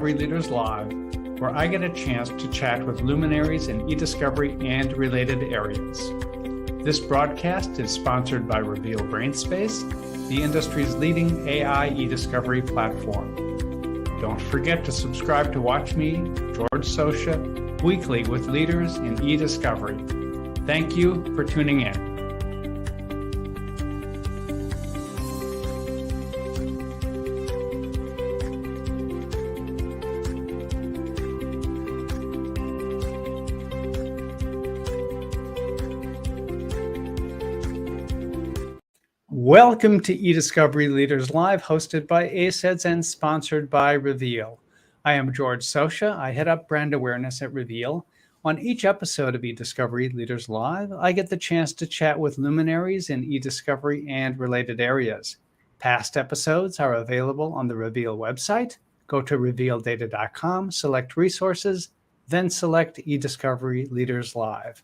Leaders Live, where I get a chance to chat with luminaries in eDiscovery and related areas. This broadcast is sponsored by Reveal-Brainspace, the industry's leading AI eDiscovery platform. Don't forget to subscribe to watch me, George Socha, weekly with leaders in eDiscovery. Thank you for tuning in. Welcome to eDiscovery Leaders Live, hosted by ACEDS and sponsored by Reveal. I am George Socha. I head up brand awareness at Reveal. On each episode of eDiscovery Leaders Live, I get the chance to chat with luminaries in eDiscovery and related areas. Past episodes are available on the Reveal website. Go to revealdata.com, select resources, then select eDiscovery Leaders Live.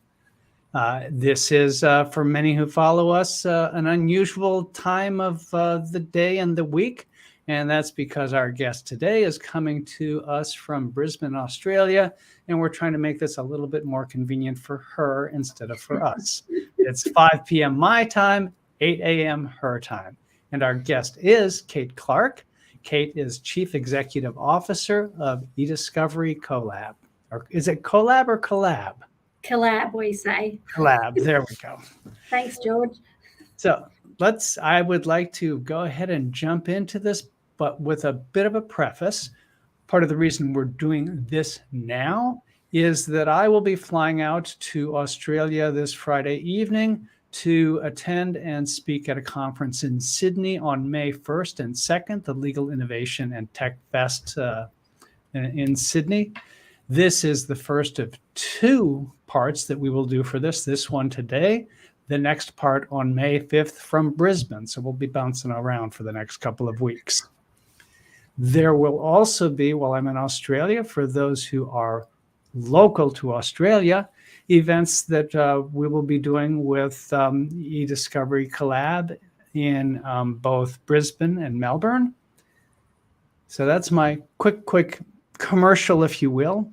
This is, for many who follow us, an unusual time of the day and the week, and that's because our guest today is coming to us from Brisbane, Australia, and we're trying to make this a little bit more convenient for her instead of for us. It's 5 p.m. my time, 8 a.m. her time, and our guest is Kate Clark. Kate is Chief Executive Officer of eDiscovery Collab. Or is it Collab or Collab? Collab, we say. Collab, there we go. Thanks, George. So I would like to go ahead and jump into this, but with a bit of a preface. Part of the reason we're doing this now is that I will be flying out to Australia this Friday evening to attend and speak at a conference in Sydney on May 1st and 2nd, the Legal Innovation and Tech Fest in Sydney. This is the first of two parts that we will do for this one today, the next part on May 5th from Brisbane. So we'll be bouncing around for the next couple of weeks. There will also be, while I'm in Australia, for those who are local to Australia, events that we will be doing with eDiscovery Collab in both Brisbane and Melbourne. So that's my quick commercial, if you will.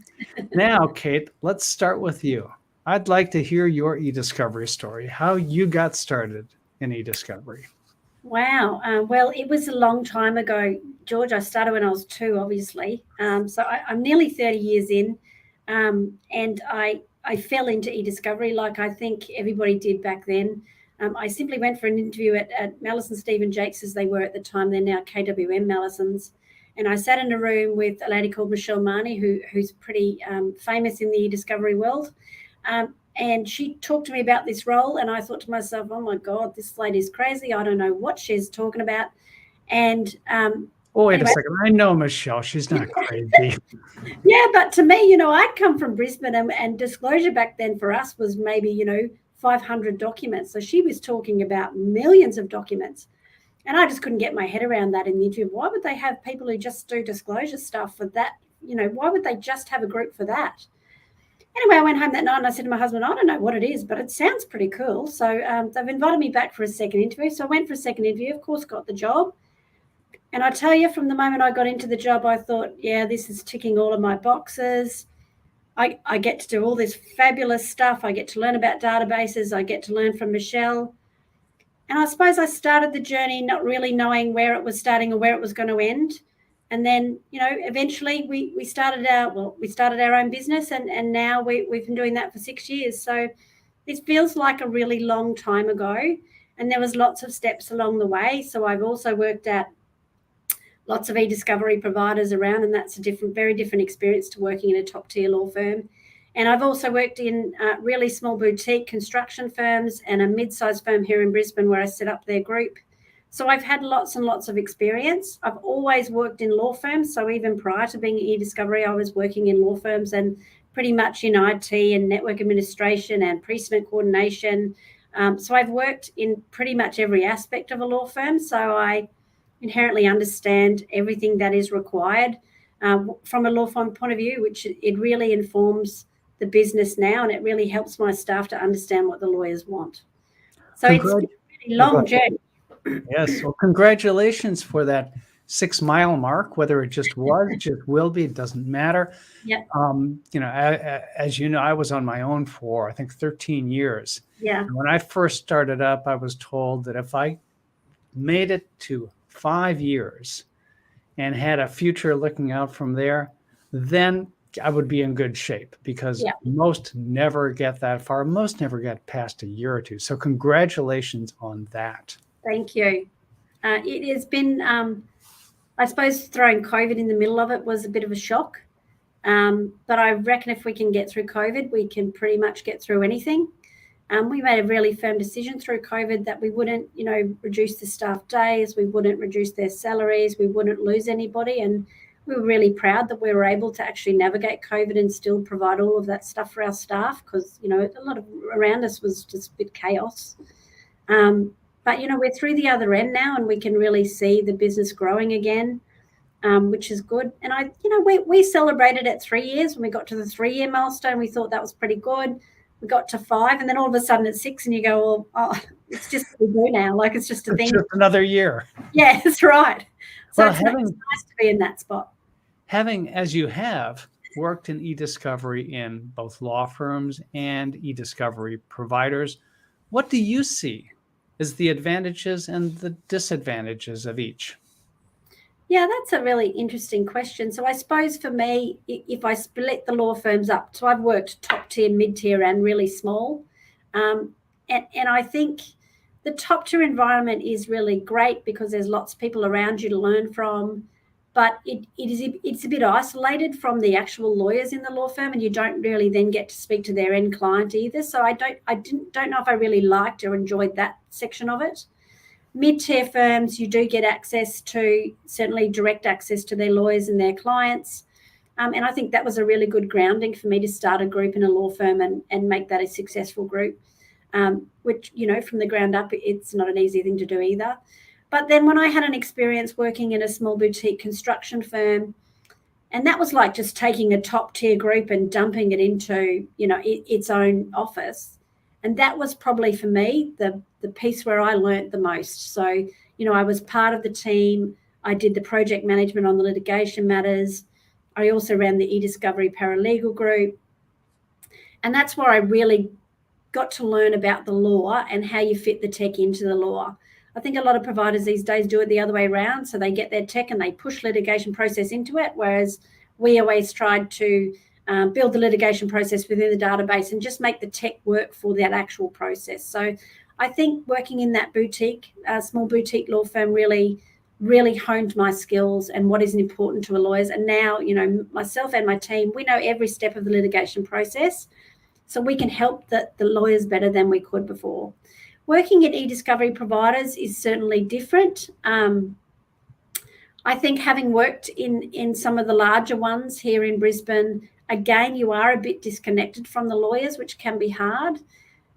Now, Kate, let's start with you. I'd like to hear your eDiscovery story, how you got started in eDiscovery. Wow. Well, it was a long time ago, George. I started when I was 2, obviously. So I'm nearly 30 years in, and I fell into eDiscovery like I think everybody did back then. I simply went for an interview at Mallison Stephen Jakes, as they were at the time. They're now KWM Mallisons. And I sat in a room with a lady called Michelle Marnie, who's pretty famous in the eDiscovery world. And she talked to me about this role. And I thought to myself, oh, my God, this lady's crazy. I don't know what she's talking about. And wait a second. I know Michelle. She's not crazy. Yeah, but to me, I'd come from Brisbane and disclosure back then for us was maybe, 500 documents. So she was talking about millions of documents. And I just couldn't get my head around that in the interview. Why would they have people who just do disclosure stuff for that? Why would they just have a group for that? Anyway, I went home that night and I said to my husband, I don't know what it is, but it sounds pretty cool. So they've invited me back for a second interview. So I went for a second interview, of course, got the job. And I tell you, from the moment I got into the job, I thought, yeah, this is ticking all of my boxes. I get to do all this fabulous stuff. I get to learn about databases. I get to learn from Michelle. And I suppose I started the journey not really knowing where it was starting or where it was going to end. And then, eventually we started our own business and now we've been doing that for 6 years. So it feels like a really long time ago. And there was lots of steps along the way. So I've also worked at lots of eDiscovery providers around, and that's a very different experience to working in a top tier law firm. And I've also worked in really small boutique construction firms and a mid-sized firm here in Brisbane where I set up their group. So I've had lots and lots of experience. I've always worked in law firms. So even prior to being at eDiscovery, I was working in law firms and pretty much in IT and network administration and precedent coordination. So I've worked in pretty much every aspect of a law firm. So I inherently understand everything that is required from a law firm point of view, which it really informs the business now, and it really helps my staff to understand what the lawyers want. So it's been a really long journey. Yes, well, congratulations for that 6-mile mark, whether it just was, just will be, it doesn't matter. Yeah. As you know, I was on my own for, I think, 13 years. Yeah. And when I first started up, I was told that if I made it to 5 years and had a future looking out from there, then I would be in good shape, because most never get that far. Most never get past a year or two. So congratulations on that. Thank you. It has been, I suppose, throwing COVID in the middle of it was a bit of a shock. But I reckon if we can get through COVID, we can pretty much get through anything. We made a really firm decision through COVID that we wouldn't, reduce the staff days, we wouldn't reduce their salaries, we wouldn't lose anybody. And we were really proud that we were able to actually navigate COVID and still provide all of that stuff for our staff, because, a lot of around us was just a bit chaos. But, we're through the other end now, and we can really see the business growing again, which is good. And we celebrated at 3 years. When we got to the 3-year milestone, we thought that was pretty good. We got to 5, and then all of a sudden it's 6, and you go, well, it's just what we do now. Like, it's just a thing. Just another year. Yeah, that's right. So well, it's nice to be in that spot. Having, as you have, worked in eDiscovery in both law firms and eDiscovery providers, what do you see as the advantages and the disadvantages of each? Yeah, that's a really interesting question. So I suppose for me, if I split the law firms up, so I've worked top tier, mid tier, and really small. And I think the top tier environment is really great because there's lots of people around you to learn from. But it's a bit isolated from the actual lawyers in the law firm, and you don't really then get to speak to their end client either. So I don't know if I really liked or enjoyed that section of it. Mid-tier firms, you do get access to, certainly direct access to their lawyers and their clients. And I think that was a really good grounding for me to start a group in a law firm and make that a successful group, which, from the ground up, it's not an easy thing to do either. But then when I had an experience working in a small boutique construction firm, and that was like just taking a top tier group and dumping it into, its own office. And that was probably for me the piece where I learnt the most. So, I was part of the team. I did the project management on the litigation matters. I also ran the eDiscovery paralegal group. And that's where I really got to learn about the law and how you fit the tech into the law. I think a lot of providers these days do it the other way around. So they get their tech and they push litigation process into it, whereas we always tried to build the litigation process within the database and just make the tech work for that actual process. So I think working in that boutique, small boutique law firm really, really honed my skills and what is important to a lawyer. And now, myself and my team, we know every step of the litigation process. So we can help the lawyers better than we could before. Working at eDiscovery providers is certainly different. I think having worked in some of the larger ones here in Brisbane, again, you are a bit disconnected from the lawyers, which can be hard.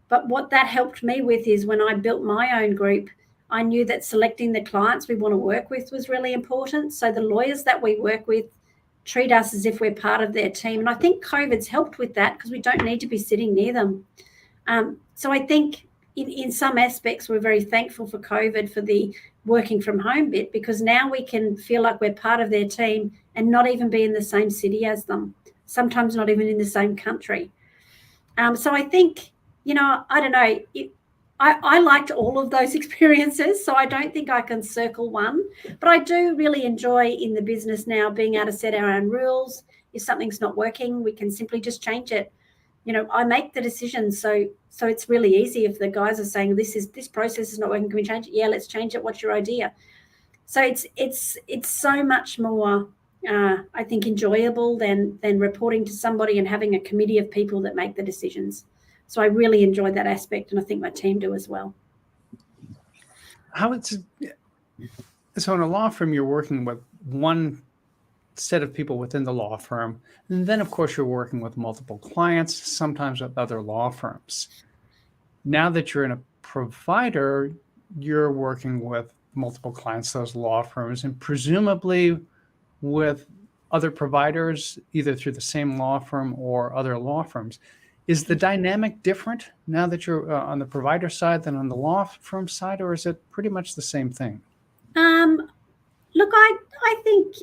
But what that helped me with is when I built my own group, I knew that selecting the clients we want to work with was really important. So the lawyers that we work with treat us as if we're part of their team. And I think COVID's helped with that because we don't need to be sitting near them. So I think in some aspects, we're very thankful for COVID for the working from home bit, because now we can feel like we're part of their team and not even be in the same city as them, sometimes not even in the same country. So I think, I don't know, I liked all of those experiences, so I don't think I can circle one, but I do really enjoy in the business now being able to set our own rules. If something's not working, we can simply just change it. I make the decisions, so it's really easy. If the guys are saying this process is not working, can we change it? Yeah, let's change it. What's your idea? So it's so much more, I think, enjoyable than reporting to somebody and having a committee of people that make the decisions. So I really enjoy that aspect, and I think my team do as well. So in a law firm, you're working with one set of people within the law firm, and then of course you're working with multiple clients, sometimes with other law firms. Now that you're in a provider, you're working with multiple clients, those law firms, and presumably with other providers, either through the same law firm or other law firms. Is the dynamic different now that you're on the provider side than on the law firm side, or is it pretty much the same thing? Look, I think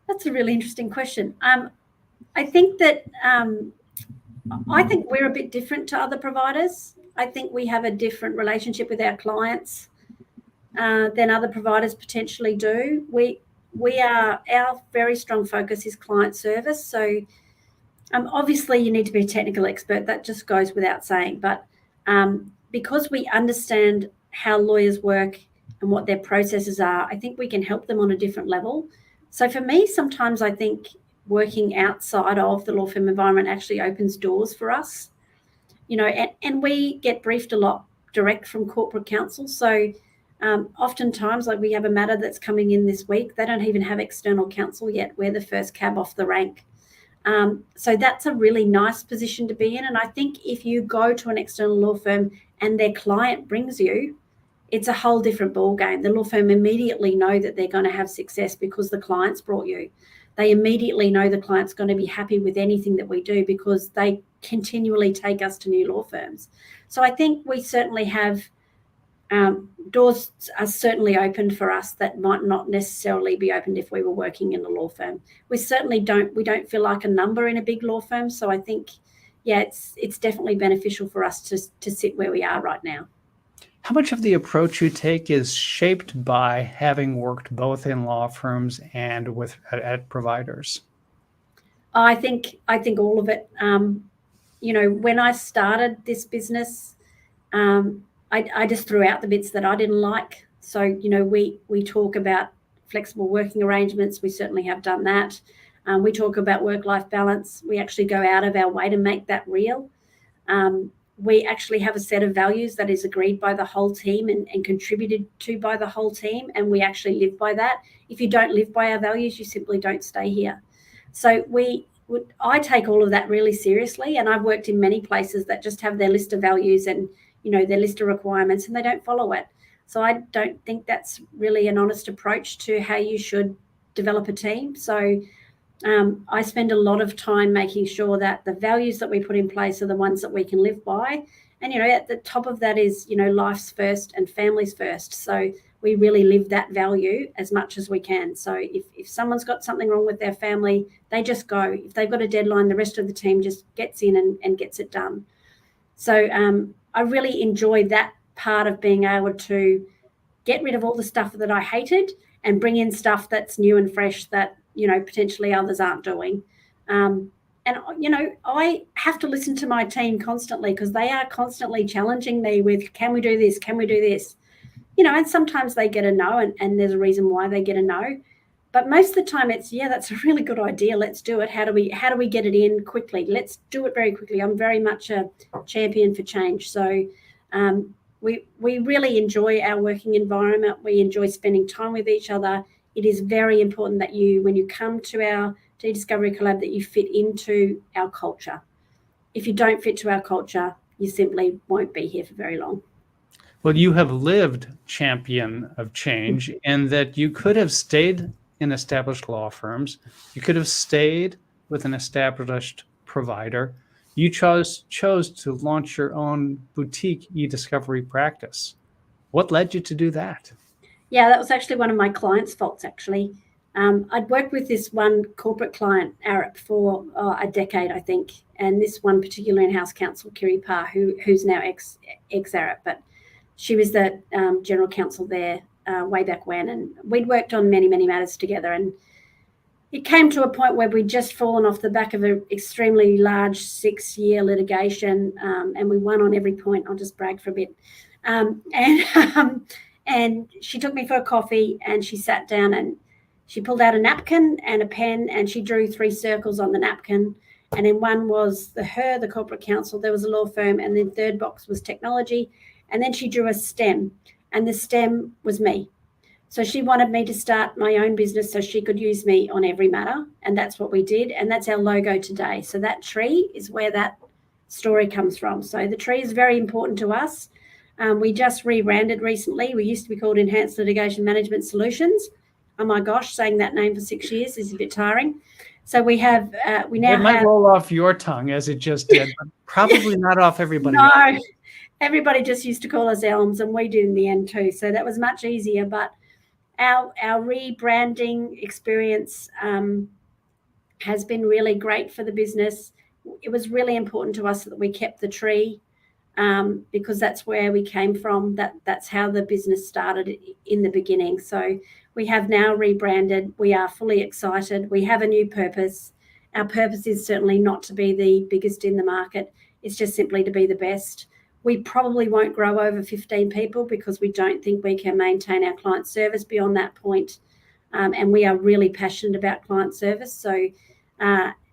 that's a really interesting question. I think that I think we're a bit different to other providers. I think we have a different relationship with our clients than other providers potentially do. Our very strong focus is client service. So obviously you need to be a technical expert. That just goes without saying. But because we understand how lawyers work and what their processes are, I think we can help them on a different level. So for me, sometimes I think working outside of the law firm environment actually opens doors for us, and we get briefed a lot direct from corporate counsel. So oftentimes, like we have a matter that's coming in this week, they don't even have external counsel yet. We're the first cab off the rank. So that's a really nice position to be in. And I think if you go to an external law firm and their client brings you, it's a whole different ballgame. The law firm immediately know that they're going to have success because the client's brought you. They immediately know the client's going to be happy with anything that we do because they continually take us to new law firms. So I think we certainly have doors are certainly opened for us that might not necessarily be opened if we were working in a law firm. We certainly don't feel like a number in a big law firm. So I think, yeah, it's definitely beneficial for us to sit where we are right now. How much of the approach you take is shaped by having worked both in law firms and at providers? I think all of it. When I started this business, I just threw out the bits that I didn't like. So, we talk about flexible working arrangements. We certainly have done that. We talk about work-life balance. We actually go out of our way to make that real. We actually have a set of values that is agreed by the whole team and contributed to by the whole team, and we actually live by that. If you don't live by our values, you simply don't stay here. So I take all of that really seriously, and I've worked in many places that just have their list of values and their list of requirements, and they don't follow it. So I don't think that's really an honest approach to how you should develop a team. So I spend a lot of time making sure that the values that we put in place are the ones that we can live by. And, at the top of that is, life's first and family's first. So we really live that value as much as we can. So if someone's got something wrong with their family, they just go. If they've got a deadline, the rest of the team just gets in and gets it done. So I really enjoy that part of being able to get rid of all the stuff that I hated and bring in stuff that's new and fresh that, potentially others aren't doing. And I have to listen to my team constantly because they are constantly challenging me with, can we do this? Can we do this? And sometimes they get a no, and there's a reason why they get a no. But most of the time it's, yeah, that's a really good idea. Let's do it. How do we get it in quickly? Let's do it very quickly. I'm very much a champion for change. So we really enjoy our working environment. We enjoy spending time with each other. It is very important that when you come to our eDiscovery Collab, that you fit into our culture. If you don't fit to our culture, you simply won't be here for very long. Well, you have lived champion of change in that you could have stayed in established law firms. You could have stayed with an established provider. You chose to launch your own boutique eDiscovery practice. What led you to do that? Yeah, that was actually one of my clients' faults, actually. I'd worked with this one corporate client, Arup, for a decade, I think. And this one particular in-house counsel, Kiri Parr, who's now ex-Arup, but she was the general counsel there way back when. And we'd worked on many, many matters together. And it came to a point where we'd just fallen off the back of an extremely large 6-year litigation, and we won on every point. I'll just brag for a bit. And she took me for a coffee, and she sat down and she pulled out a napkin and a pen, and she drew 3 circles on the napkin. And in one was the corporate counsel, there was a law firm, and the third box was technology. And then she drew a stem, and the stem was me. So she wanted me to start my own business so she could use me on every matter. And that's what we did. And that's our logo today. So that tree is where that story comes from. So the tree is very important to us. We just rebranded recently. We used to be called Enhanced Litigation Management Solutions. Oh my gosh, saying that name for 6 years is a bit tiring. So we have, it might roll off your tongue as it just did, but probably not off everybody. No, everybody just used to call us Elms, and we did in the end too. So that was much easier. But our rebranding experience has been really great for the business. It was really important to us that we kept the tree, because that's where we came from. That's how the business started in the beginning. So we have now rebranded. We are fully excited. We have a new purpose. Our purpose is certainly not to be the biggest in the market. It's just simply to be the best. We probably won't grow over 15 people because we don't think we can maintain our client service beyond that point. And we are really passionate about client service. So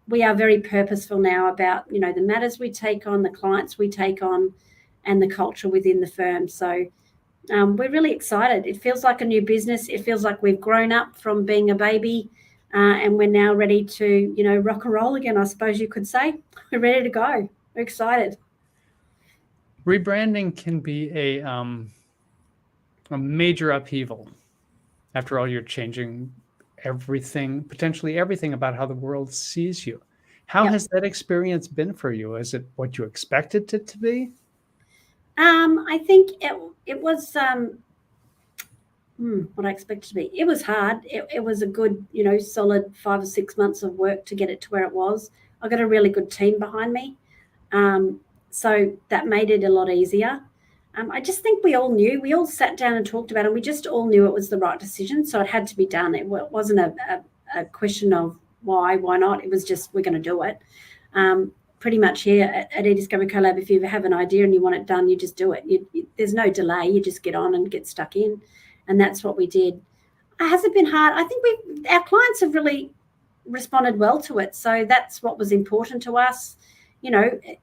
we are very purposeful now about, the matters we take on, the clients we take on, and the culture within the firm. So we're really excited. It feels like a new business. It feels like we've grown up from being a baby, and we're now ready to, rock and roll again, I suppose you could say. We're ready to go. We're excited. Rebranding can be a major upheaval. After all, you're changing everything, potentially everything about how the world sees you. How has that experience been for you? Is it what you expected it to be? I think it was what I expected to be. It was hard. It was a good, solid 5 or 6 months of work to get it to where it was. I got a really good team behind me. So that made it a lot easier. I just think we all sat down and talked about it, and we just all knew it was the right decision. So it had to be done. It wasn't a question of why not. It was just, we're going to do it. Pretty much here at eDiscovery Collab, if you have an idea and you want it done, you just do it. There's no delay. You just get on and get stuck in. And that's what we did. Has it been hard? I think our clients have really responded well to it. So that's what was important to us.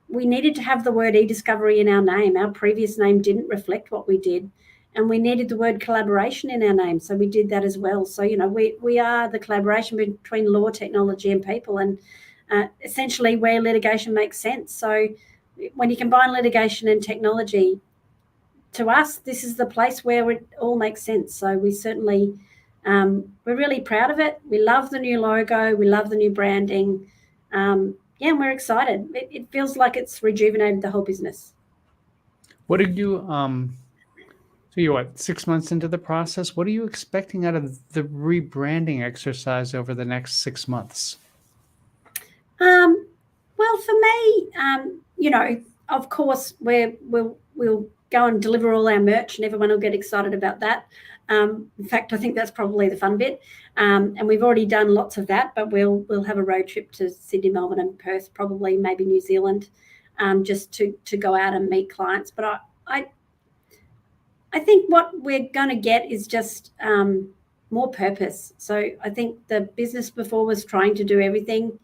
We needed to have the word eDiscovery in our name. Our previous name didn't reflect what we did. And we needed the word collaboration in our name. So we did that as well. So, we are the collaboration between law, technology, and people, and essentially where litigation makes sense. So when you combine litigation and technology, to us, this is the place where it all makes sense. So we certainly, we're really proud of it. We love the new logo. We love the new branding. And we're excited. It feels like it's rejuvenated the whole business. What did you, so you're 6 months into the process? What are you expecting out of the rebranding exercise over the next 6 months? Well, for me, of course, we'll go and deliver all our merch, and everyone will get excited about that. In fact, I think that's probably the fun bit. And we've already done lots of that, but we'll have a road trip to Sydney, Melbourne, and Perth, probably maybe New Zealand, just to go out and meet clients. But I think what we're going to get is just more purpose. So I think the business before was trying to do everything.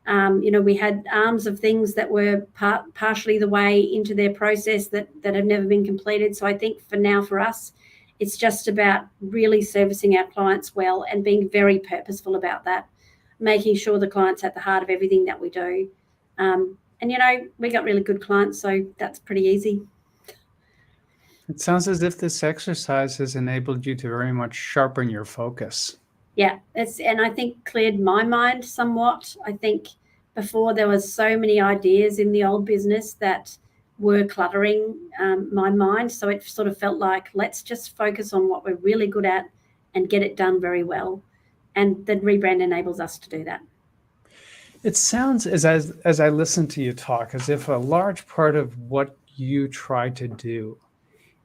We had arms of things that were partially the way into their process that have never been completed. So I think for us, it's just about really servicing our clients well and being very purposeful about that, making sure the client's at the heart of everything that we do. And, we got really good clients, so that's pretty easy. It sounds as if this exercise has enabled you to very much sharpen your focus. Yeah, and I think cleared my mind somewhat. I think before there was so many ideas in the old business that were cluttering my mind. So it sort of felt like, let's just focus on what we're really good at and get it done very well. And the rebrand enables us to do that. It sounds, as I listen to you talk, as if a large part of what you try to do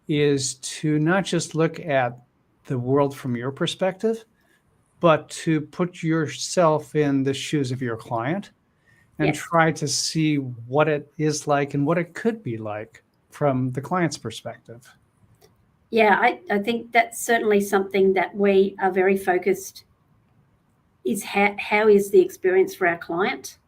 is to not just look at the world from your perspective, but to put yourself in the shoes of your client and try to see what it is like and what it could be like from the client's perspective. Yeah, I think that's certainly something that we are very focused is how is the experience for our client.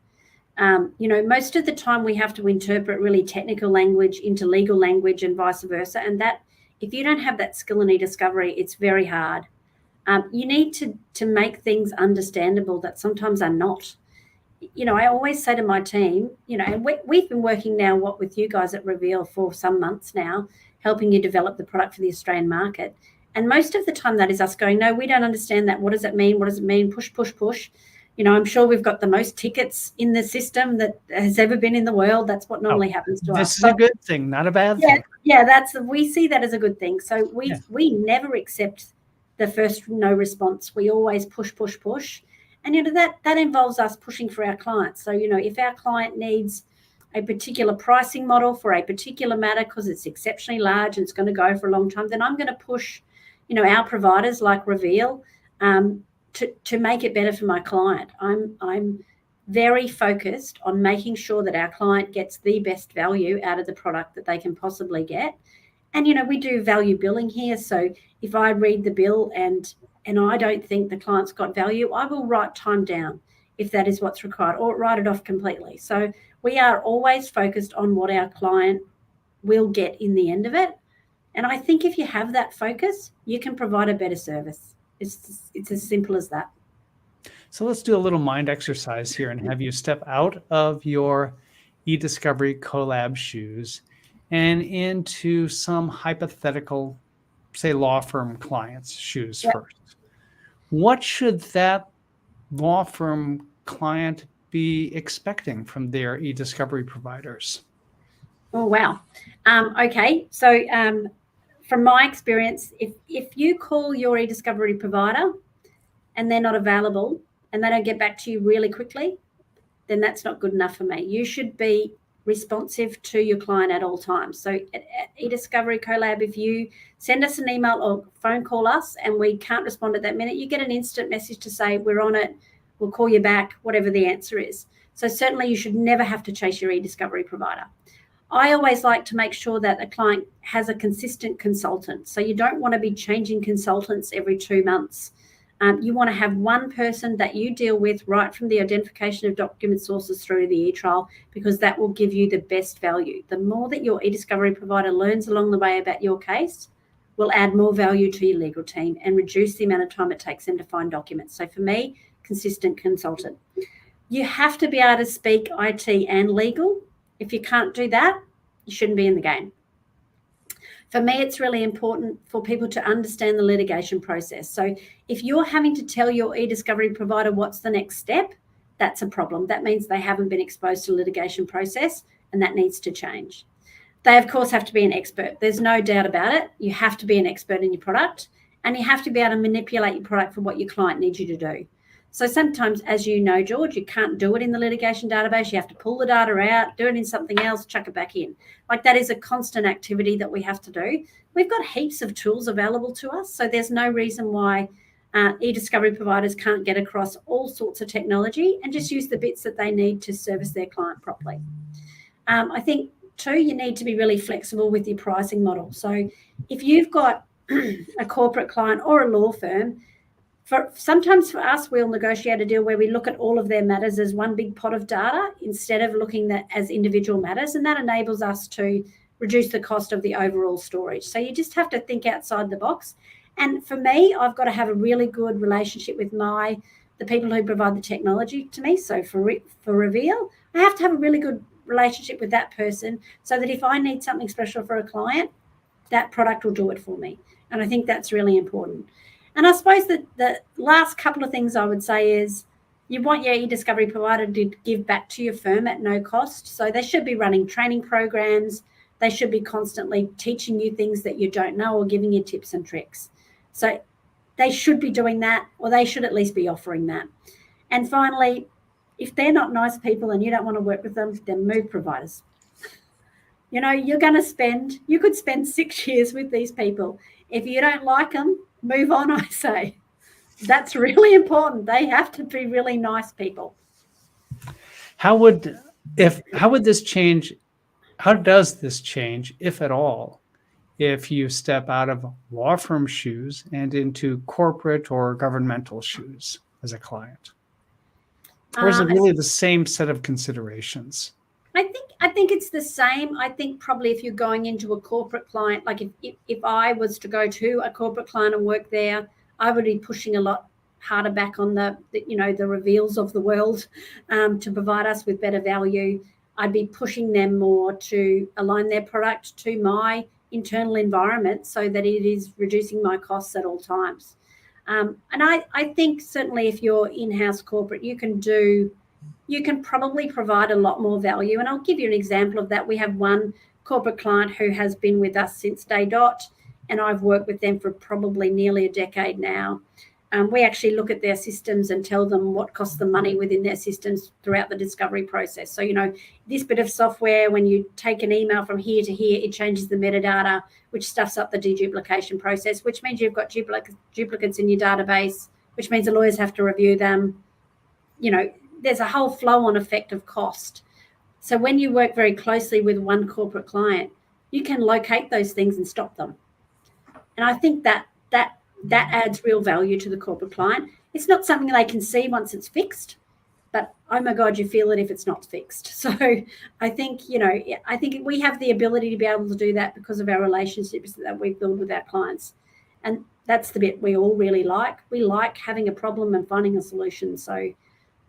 Most of the time we have to interpret really technical language into legal language and vice versa. And that, if you don't have that skill in eDiscovery, it's very hard. You need to make things understandable that sometimes are not. I always say to my team, we've been working now with you guys at Reveal for some months now, helping you develop the product for the Australian market. And most of the time that is us going, no, we don't understand that. What does it mean? What does it mean? Push, push, push. I'm sure we've got the most tickets in the system that has ever been in the world. That's what normally happens to us. This is a good thing, not a bad thing. Yeah, we see that as a good thing. So we never accept the first no response. We always push, push, push. And, that involves us pushing for our clients. So, if our client needs a particular pricing model for a particular matter because it's exceptionally large and it's going to go for a long time, then I'm going to push, our providers like Reveal to make it better for my client. I'm very focused on making sure that our client gets the best value out of the product that they can possibly get. And, we do value billing here. So if I read the bill and I don't think the client's got value, I will write time down if that is what's required, or write it off completely. So we are always focused on what our client will get in the end of it. And I think if you have that focus, you can provide a better service. It's as simple as that. So let's do a little mind exercise here and have you step out of your eDiscovery Collab shoes and into some hypothetical, say, law firm clients' shoes first. What should that law firm client be expecting from their eDiscovery providers? Oh, wow. Okay. So from my experience, if you call your eDiscovery provider and they're not available and they don't get back to you really quickly, then that's not good enough for me. You should be responsive to your client at all times. So at eDiscovery Collab, if you send us an email or phone call us and we can't respond at that minute, you get an instant message to say, we're on it, we'll call you back, whatever the answer is. So certainly you should never have to chase your eDiscovery provider. I always like to make sure that a client has a consistent consultant. So you don't want to be changing consultants every 2 months. You want to have one person that you deal with right from the identification of document sources through to the e-trial, because that will give you the best value. The more that your eDiscovery provider learns along the way about your case will add more value to your legal team and reduce the amount of time it takes them to find documents. So for me, consistent consultant. You have to be able to speak IT and legal. If you can't do that, you shouldn't be in the game. For me, it's really important for people to understand the litigation process. So if you're having to tell your eDiscovery provider what's the next step, that's a problem. That means they haven't been exposed to the litigation process, and that needs to change. They, of course, have to be an expert. There's no doubt about it. You have to be an expert in your product, and you have to be able to manipulate your product for what your client needs you to do. So sometimes, as you know, George, you can't do it in the litigation database. You have to pull the data out, do it in something else, chuck it back in. Like, that is a constant activity that we have to do. We've got heaps of tools available to us. So there's no reason why eDiscovery providers can't get across all sorts of technology and just use the bits that they need to service their client properly. I think, too, you need to be really flexible with your pricing model. So if you've got a corporate client or a law firm, sometimes for us, we'll negotiate a deal where we look at all of their matters as one big pot of data instead of looking at as individual matters, and that enables us to reduce the cost of the overall storage. So you just have to think outside the box. And for me, I've got to have a really good relationship with the people who provide the technology to me. So for Reveal, I have to have a really good relationship with that person so that if I need something special for a client, that product will do it for me. And I think that's really important. And I suppose that the last couple of things I would say is you want your eDiscovery provider to give back to your firm at no cost. So they should be running training programs. They should be constantly teaching you things that you don't know or giving you tips and tricks. So they should be doing that, or they should at least be offering that. And finally, if they're not nice people and you don't want to work with them, then move providers. You could spend 6 years with these people. If you don't like them, move on, I say. That's really important. They have to be really nice people. How does this change, if at all, if you step out of law firm shoes and into corporate or governmental shoes as a client? Or is it really the same set of considerations? I think it's the same. I think probably if you're going into a corporate client, like if I was to go to a corporate client and work there, I would be pushing a lot harder back on the Reveals of the world to provide us with better value. I'd be pushing them more to align their product to my internal environment so that it is reducing my costs at all times. And I think certainly if you're in-house corporate, you can probably provide a lot more value. And I'll give you an example of that. We have one corporate client who has been with us since day dot. and I've worked with them for probably nearly a decade now. We actually look at their systems and tell them what costs them money within their systems throughout the discovery process. So, this bit of software, when you take an email from here to here, it changes the metadata, which stuffs up the deduplication process, which means you've got duplicates in your database, which means the lawyers have to review them. There's a whole flow-on effect of cost. So when you work very closely with one corporate client, you can locate those things and stop them. And I think that adds real value to the corporate client. It's not something they can see once it's fixed, but oh my God, you feel it if it's not fixed. So I think, I think we have the ability to be able to do that because of our relationships that we've built with our clients. And that's the bit we all really like. We like having a problem and finding a solution. So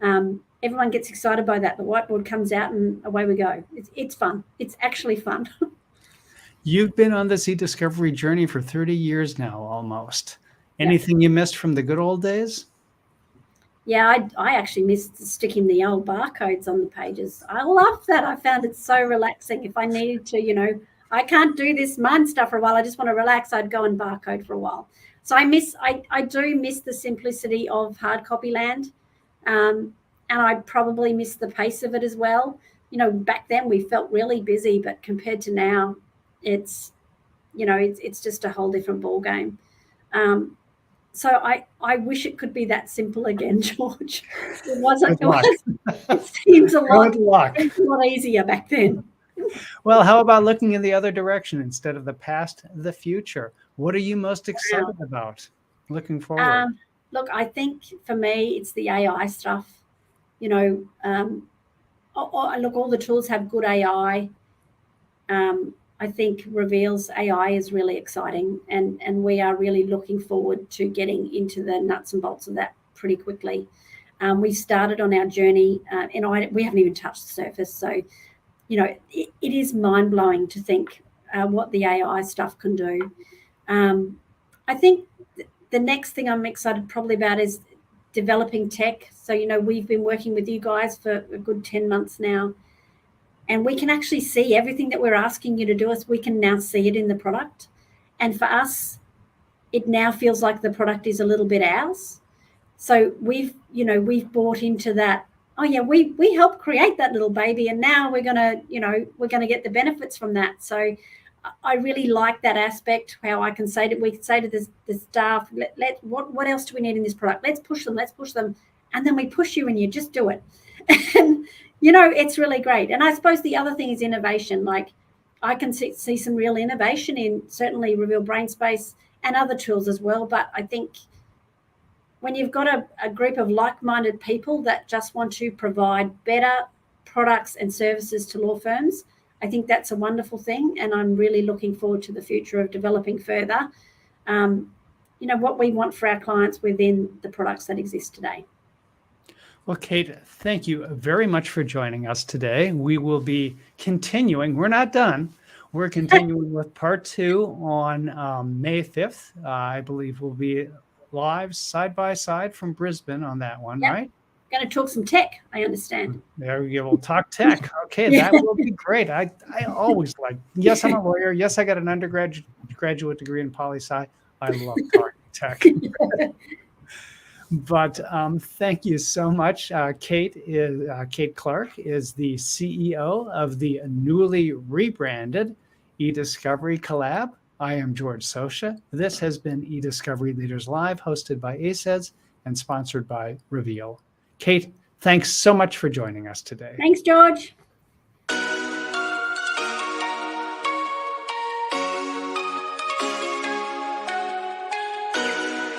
everyone gets excited by that. The whiteboard comes out and away we go. It's fun. It's actually fun. You've been on this eDiscovery journey for 30 years now, almost. Anything you missed from the good old days? Yeah, I actually missed sticking the old barcodes on the pages. I love that. I found it so relaxing. If I needed to, I can't do this mind stuff for a while. I just want to relax. I'd go and barcode for a while. So I do miss the simplicity of hard copy land. And I probably miss the pace of it as well. Back then we felt really busy, but compared to now, it's just a whole different ball game. So I wish it could be that simple again, George. It wasn't. It seems a lot easier back then. Well, how about looking in the other direction instead of the past, the future? What are you most excited about looking forward? Look, I think for me, it's the AI stuff. Look, all the tools have good AI. I think Reveal's AI is really exciting, and we are really looking forward to getting into the nuts and bolts of that pretty quickly. We started on our journey, and we haven't even touched the surface. So, it is mind-blowing to think what the AI stuff can do. I think the next thing I'm excited probably about is developing tech. So, we've been working with you guys for a good 10 months now. And we can actually see everything that we're asking you to do. We can now see it in the product. And for us, it now feels like the product is a little bit ours. So we've bought into that. Oh yeah, we helped create that little baby, and now we're gonna get the benefits from that. So I really like that aspect. How we can say to the staff, what else do we need in this product? Let's push them, and then we push you, and you just do it. And it's really great. And I suppose the other thing is innovation. Like I can see some real innovation in certainly Reveal-Brainspace and other tools as well. But I think when you've got a group of like-minded people that just want to provide better products and services to law firms, I think that's a wonderful thing. And I'm really looking forward to the future of developing further, what we want for our clients within the products that exist today. Well, Kate, thank you very much for joining us today. We will be continuing. We're not done. We're continuing with part 2 on May 5th. I believe we'll be live side by side from Brisbane on that one, right? Going to talk some tech, I understand. There we go. We'll talk tech. Okay, that will be great. I always like, yes, I'm a lawyer. Yes, I got an undergraduate degree in poli-sci. I love talking tech. But thank you so much. Kate Clark is the CEO of the newly rebranded eDiscovery Collab. I am George Socha. This has been eDiscovery Leaders Live, hosted by ACEDS and sponsored by Reveal. Kate, thanks so much for joining us today. Thanks, George.